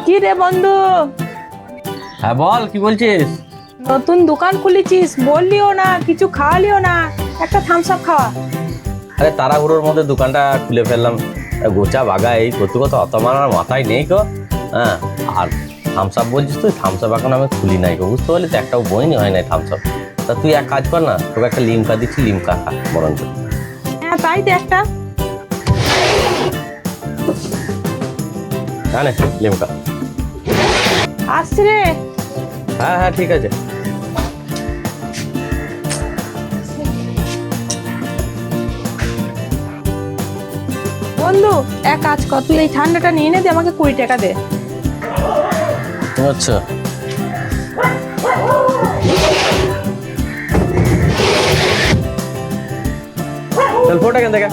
কি রে বন্ধু, হ্যাঁ বল, কি বলছিস? নতুন দোকান খুলেছিস, বললিও না, কিছু খাওয়ালিও না। একটা থামস আপ খাওয়া। আরে তাড়াহুড়োর মধ্যে দোকানটা খুলে ফেললাম, গোচা বাগা এই করতে করতে অত আমার মাথায় নেই গো। হ্যাঁ, আর থামস আপ বলছিস তুই, থামস আপ এখন আমি খুলি নাই গো, বুঝতে পারলি তো, একটাও বইনি হয় নাই থামস আপ। তা তুই এক কাজ কর না, তোকে একটা লিমকা দিচ্ছি, লিমকা খা বরঞ্চ। হ্যাঁ তাই তো একটা। হ্যাঁ নে লিমকা। আসছে রে। হ্যাঁ হ্যাঁ ঠিক আছে। বন্ধু এক কাজ কর, তুই এই ঠান্ডাটা নিয়ে নে, দে আমাকে 20 টাকা দে। আচ্ছা, চল ফোটা কেন দেখা।